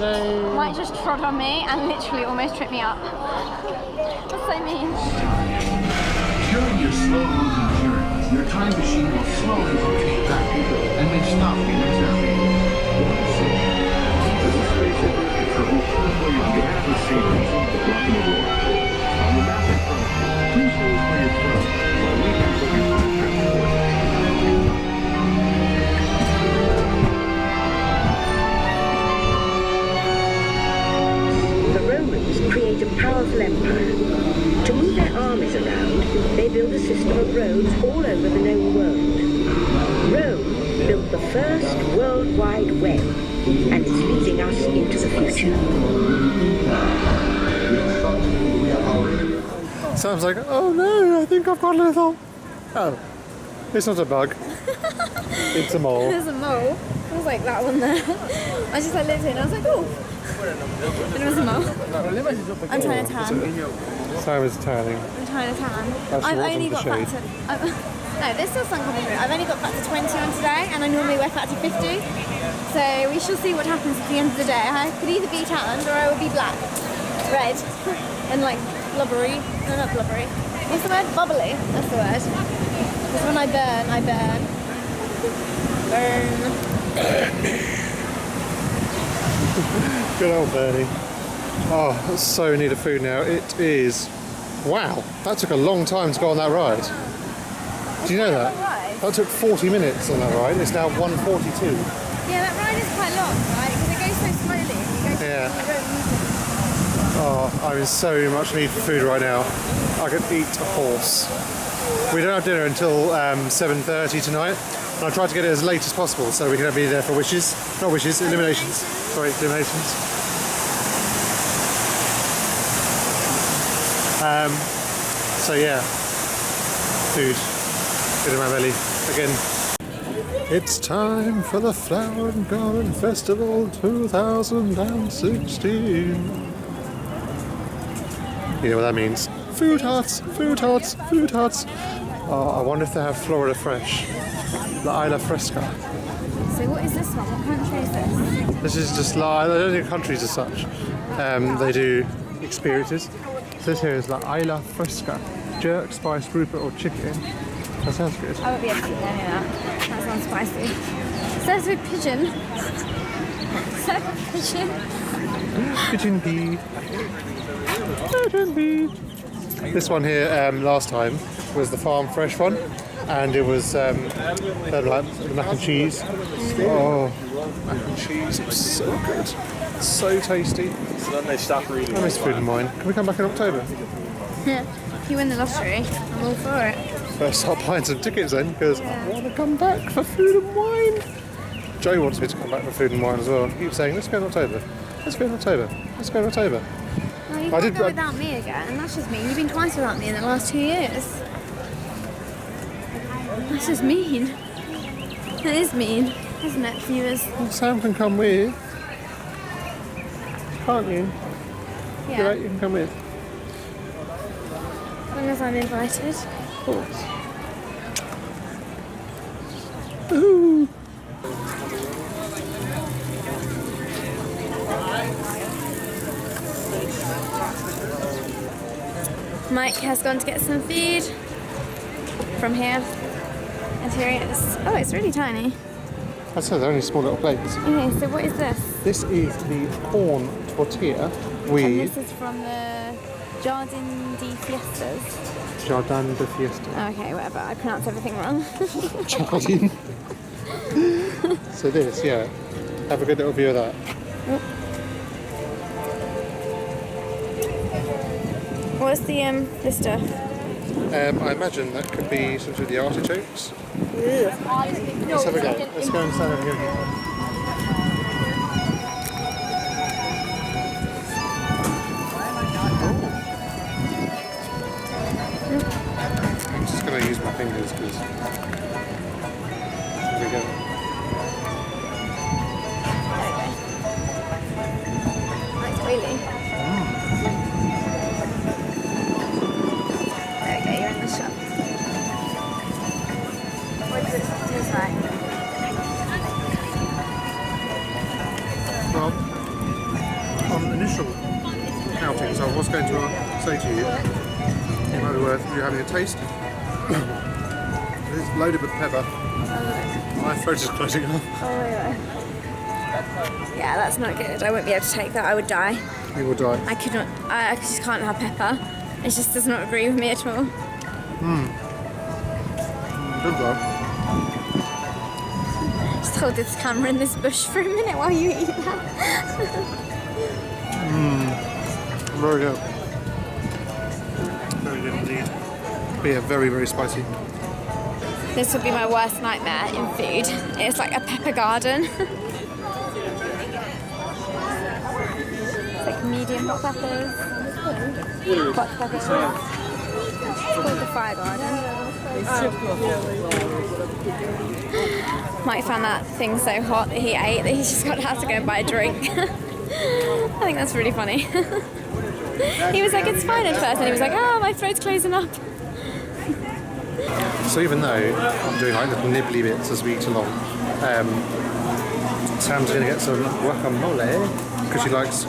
Yay. Mike just trod on me and literally almost tripped me up. That's so mean. During your slow moving journey, your time machine will slowly rotate back and then stop you entirely. As a space adventure for whose pathway you have a savings, welcome aboard. On the map in front of you, please hold for your phone while we can book your first transport. The Romans create a powerful empire. To move their armies around, they build a system of roads all over the known world. Rome built the first World Wide Web, and is leading us into the future. Sounds like, oh no, I think I've got a little. Oh, it's not a bug. It's a mole. There's a mole. I was like, that one there. I just like looked in and I was like, oh. And it was a mole. I'm trying to tan. Simon's tanning. I'm trying to tan. That's I've right only on the got back shade. to... no, there's still sun coming through. I've only got back to 20 on today and I normally wear back to 50. So we shall see what happens at the end of the day. I could either be tanned or I will be black. Red. And like blubbery. No, not blubbery. What's the word? Bubbly. That's the word. Because when I burn. Burn. Good old Bernie. Oh, I so need a food now. It is... Wow, that took a long time to go on that ride. Do you know that? That took 40 minutes on that ride. It's now 1:42. Yeah, that ride is quite long, right? Because it goes so slowly. You go Yeah. you don't use it. Oh, I'm in so much need for food right now. I could eat a horse. We don't have dinner until 7:30 tonight. And I tried to get it as late as possible so we can be there for wishes. Not wishes, eliminations. Sorry, eliminations. So yeah, food. Good in my belly again. It's time for the Flower and Garden Festival 2016. You know what that means? Food huts, food huts, food huts. Oh, I wonder if they have Florida Fresh. La Isla Fresca. So what is this one? What country is this? This is just La Isla, I don't do countries as such. They do experiences. So this here is La Isla Fresca. Jerk, spiced Rupert or chicken. That sounds good. I won't be able to eat any of that. That sounds spicy. Serves with pigeon. Serves with pigeon. Pigeon pea. Pigeon pea. This one here last time was the farm fresh one, and it was like the mac and cheese. Oh, mac and cheese, it was so good, so tasty. So then they stop reading. I miss Food and Wine. Can we come back in October? Yeah. If you win the lottery, I'm all for it. Better start buying some tickets then, because I want to come back for Food and Wine. Joe wants me to come back for Food and Wine as well. He keeps saying, let's go in October. Let's go in October. Let's go in October. No, you can't go without me again, and that's just mean. You've been twice without me in the last 2 years. That's just mean. That is mean, isn't it, viewers? Sam can come with. Can't you? Yeah. You're right, you can come with. As long as I'm invited. Of course. Ooh. Mike has gone to get some food from here. And here it is. Oh, it's really tiny. I said they're only small little plates. Okay, so what is this? This is the corn tortilla And with this is from the Jardin de Fiestas. Jardin de Fiesta. Okay, whatever. I pronounce everything wrong. Jardin. So this, yeah. Have a good little view of that. What's the this stuff? I imagine that could be sort of the artichokes. Ugh. Let's have a go. Let's go and stand over here. I'm just going to use my fingers because... There we go. Nice oily. There we go, you're in the shop. What does it taste like? Well, just going to say to you, it might be worth you having a taste. It's loaded with pepper. My throat is closing off. Oh my god. Yeah, that's not good. I won't be able to take that. I would die. You will die. I could not. I just can't have pepper. It just does not agree with me at all. Good one. Just hold this camera in this bush for a minute while you eat that. Very good. Very good indeed. But yeah, very, very spicy. This would be my worst nightmare in food. It's like a pepper garden. It's like medium hot peppers. Hot peppers. It's called the fire garden. Mike found that thing so hot that he ate that he just got out to go and buy a drink. I think that's really funny. He was like, it's fine at first, and he was like, my throat's closing up. So even though I'm doing like little nibbly bits as we eat along, Sam's going to get some guacamole because she likes.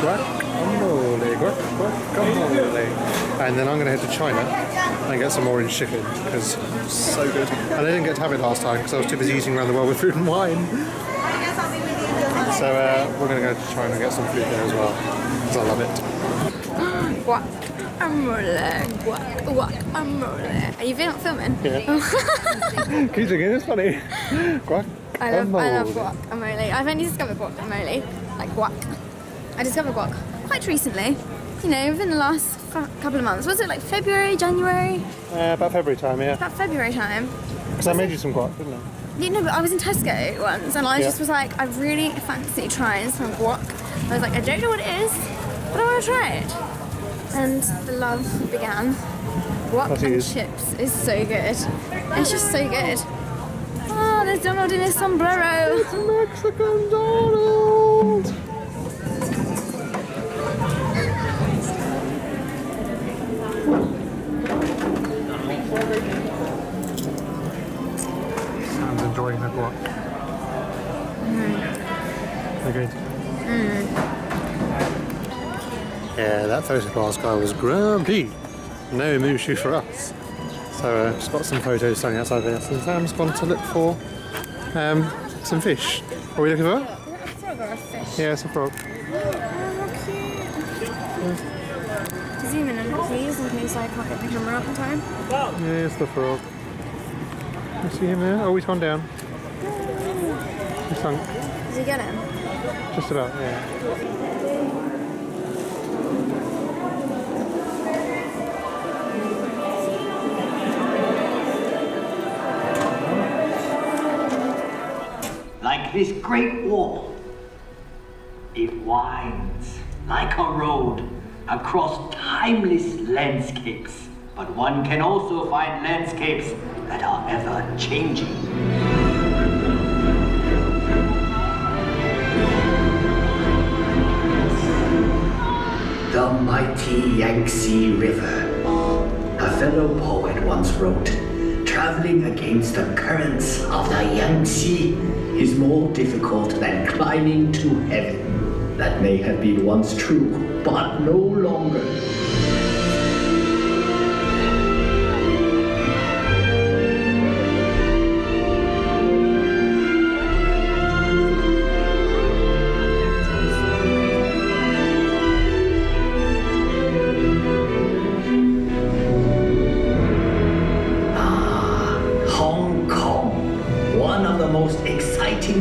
Guacamole. And then I'm going to head to China and get some orange chicken because it's so good. And I didn't get to have it last time because I was too busy eating around the world with food and wine. So we're going to go to China and get some food there as well because I love it. Guacamole. Are you filming? Yeah. Keep drinking, it's funny. I love guacamole. I've only discovered guacamole, like guac. I discovered guac quite recently, within the last couple of months. Was it like February, January? About February time, yeah. About February time. Because I made you some guac, didn't I? But I was in Tesco once and I just was like, I really fancy trying some guac. I was like, I don't know what it is, but I want to try it. And the love began. Guac and chips is so good. It's just so good. Oh, there's Donald in his sombrero. It's Mexican Donald! Sam's enjoying her guac. They're good. Yeah, that photoclass guy was grumpy. No mushu for us. So just got some photos standing outside there. So Sam's gone to look for some fish. What are we looking for? A frog or a fish? Yeah, it's a frog. Oh, how cute. Zoom in on it, please, in case I can't get the camera up in time. Yeah, it's the frog. You see him there? Oh, he's gone down. He's sunk. Did you get him? Just about, yeah. Like this great wall, it winds like a road across timeless landscapes. But one can also find landscapes that are ever changing. The mighty Yangtze River. A fellow poet once wrote, traveling against the currents of the Yangtze is more difficult than climbing to heaven. That may have been once true, but no longer.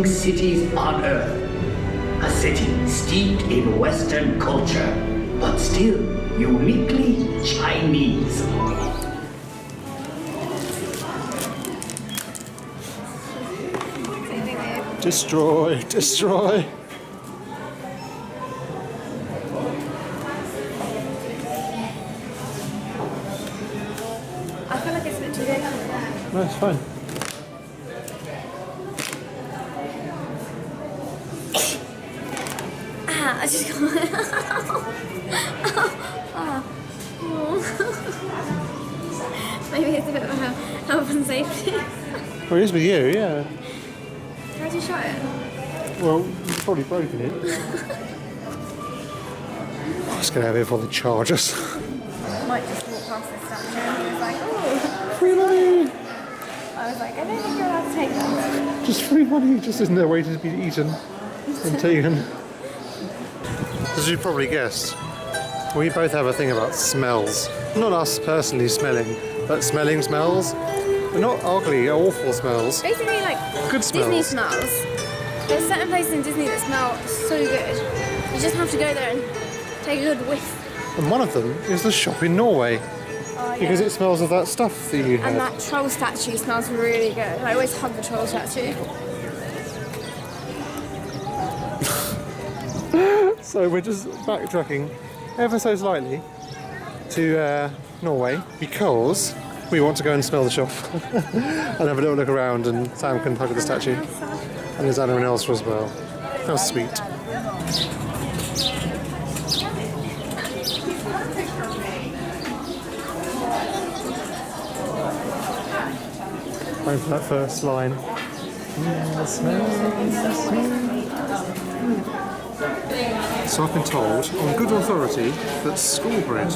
Cities on Earth. A city steeped in Western culture, but still uniquely Chinese. Destroy, destroy. I feel like it's a bit too big. No, it's fine. I just got Maybe it's a bit of a health and safety. Well, it is with you, yeah. How'd you shot it? Well, you've probably broken it. Let's get out of here before they charge us. I might just walk past this statue and he was like, oh, Free money! I was like, I don't think you're allowed to take that. Just free money, just isn't there a way to be eaten and taken? As you probably guessed, we both have a thing about smells. Not us personally smelling, but smelling smells. But not ugly, awful smells. Basically, like Good Disney smells. smells. There's certain places in Disney that smell so good. You just have to go there and take a good whiff. And one of them is the shop in Norway. Oh, yeah. Because it smells of that stuff that you had. And that troll statue smells really good. I always hug the troll statue. So we're just backtracking ever so slightly to Norway because we want to go and smell the shop and have a little look around, and Sam can hug the statue. And there's anyone else as well. How sweet. Going for that first line. So I've been told, on good authority, that school bread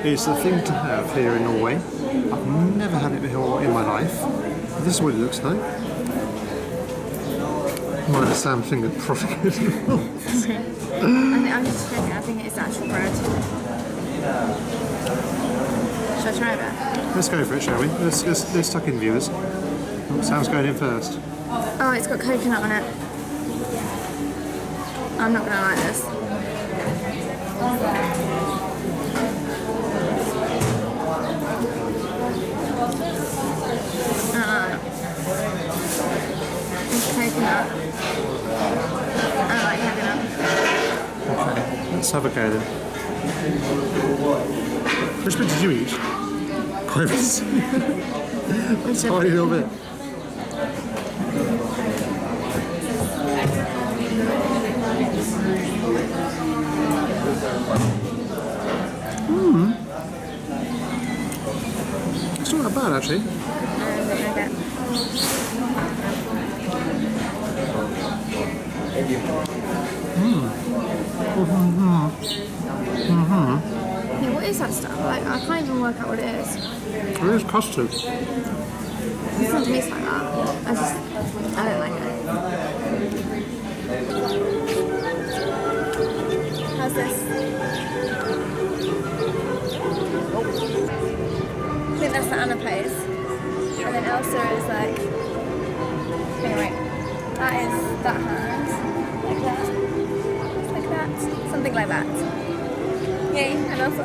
is the thing to have here in Norway. I've never had it before in my life. This is what it looks like. Minus Sam finger prodding it. I'm just joking, I think it's actual bread. Should I try it? Let's go for it, shall we? Let's tuck in, viewers. Oh, Sam's going in first. Oh, it's got coconut on it. I'm not gonna like this. It's coconut. I don't like coconut. Okay, let's have a go then. Which bit did you eat? A tiny little bit. It's not that bad actually. Yeah, what is that stuff? Like, I can't even work out what it is. It is custard. It doesn't taste like that. I don't like it. How's this? I think that's the Anna place. And then Elsa is like... Anyway, that is that hand. Like that. Like that. Something like that. Yay, and Elsa.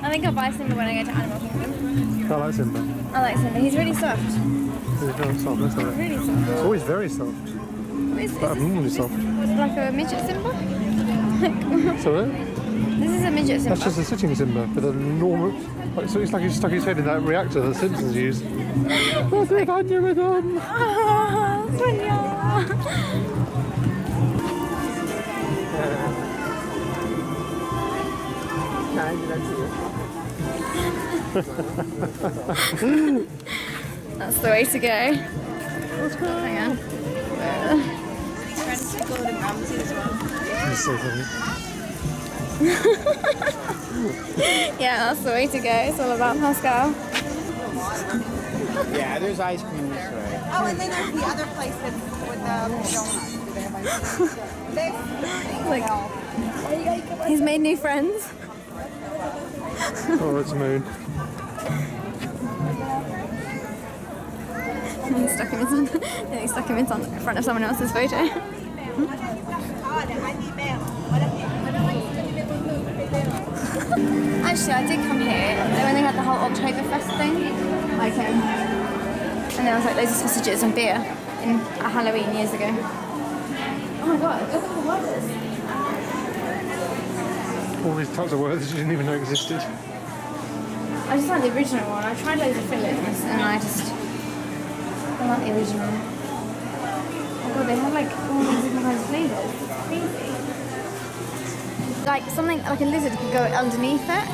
I think I'll buy Simba when I go to Animal Kingdom. I like Simba. I like Simba. He's really soft. It's very soft, let's have it. Really soft. It's always very soft. What is But this? abnormally soft. Like a midget Simba? Sorry? This is a midget Simba. That's just a sitting Simba with a normal. Like, so it's like he's stuck his head in that reactor that Simpsons use. What's the onion with them? Oh, Sonia. That's the way to go. Hang on. It's so funny. Yeah, that's the way to go. It's all about Pascal. Yeah, there's ice cream this way. Oh, and then there's the other place that's with the donuts. Like, he's made new friends. Oh, it's a moon. He stuck him in front of someone else's photo. Actually, I did come here when they had the whole Oktoberfest thing. I came. And there was like loads of sausages and beer at Halloween years ago. Oh my god, look at the words. All these types of words that you didn't even know existed. I just like the original one. I tried loads of fillings and I like the original. Oh god, they have like all these different kinds of flavours. It's crazy. like something like a lizard could go underneath it.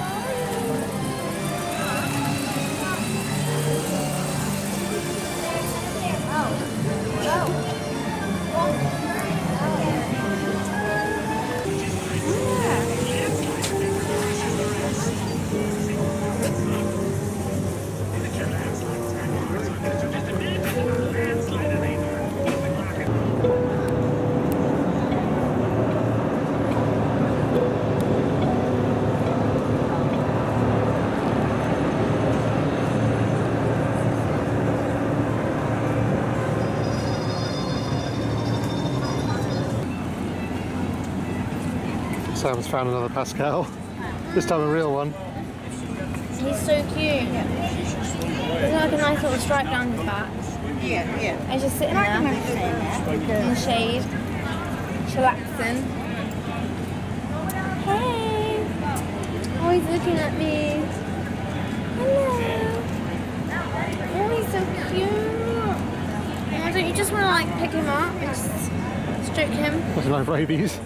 Sam's found another Pascal. This time a real one. He's so cute. There's like a nice little stripe down his back. Yeah. And he's just sitting there in the shade, chillaxing. Hey! Oh, he's looking at me. Hello. Oh, he's so cute. Oh, don't you just want to like pick him up and just stroke him? Doesn't like rabies.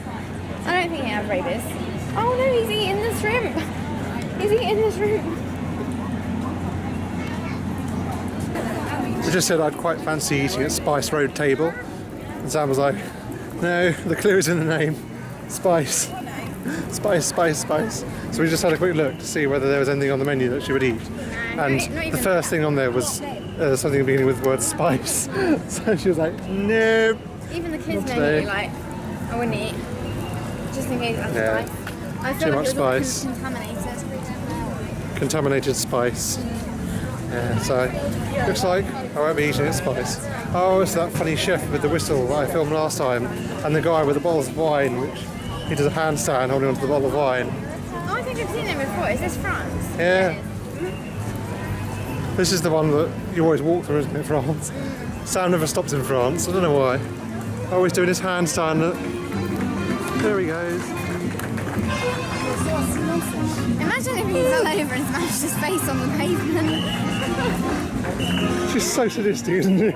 I don't think he has rabies. Oh no, he's eating the shrimp. He's eating the shrimp. I just said I'd quite fancy eating at Spice Road Table. And Sam was like, no, the clue is in the name. Spice. Spice, spice, spice. So we just had a quick look to see whether there was anything on the menu that she would eat. And the first thing on there was something beginning with the word spice. So she was like, nope. Even the kids Not know today. me, like, I wouldn't eat. Just in case it has Yeah. spice. I feel Too like much it was spice. contaminated. Contaminated spice. Yeah, so looks like I won't be eating it spice. Oh, it's that funny chef with the whistle that I filmed last time, and the guy with the bottles of wine, which he does a handstand holding onto the bottle of wine. Oh, I think I've seen him before. Is this France? Yeah. This is the one that you always walk through, isn't it, France? Sam never stops in France, I don't know why. Always doing his handstand, look. There he goes. Imagine if he fell over and smashed his face on the pavement. She's so sadistic, isn't it?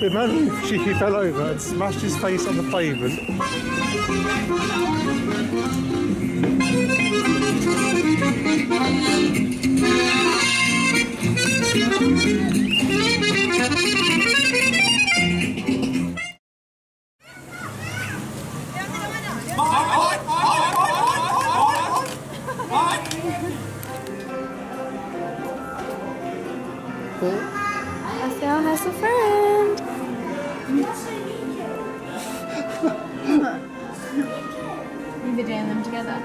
Imagine if he fell over and smashed his face on the pavement. Pascal has a friend. You've been doing them together.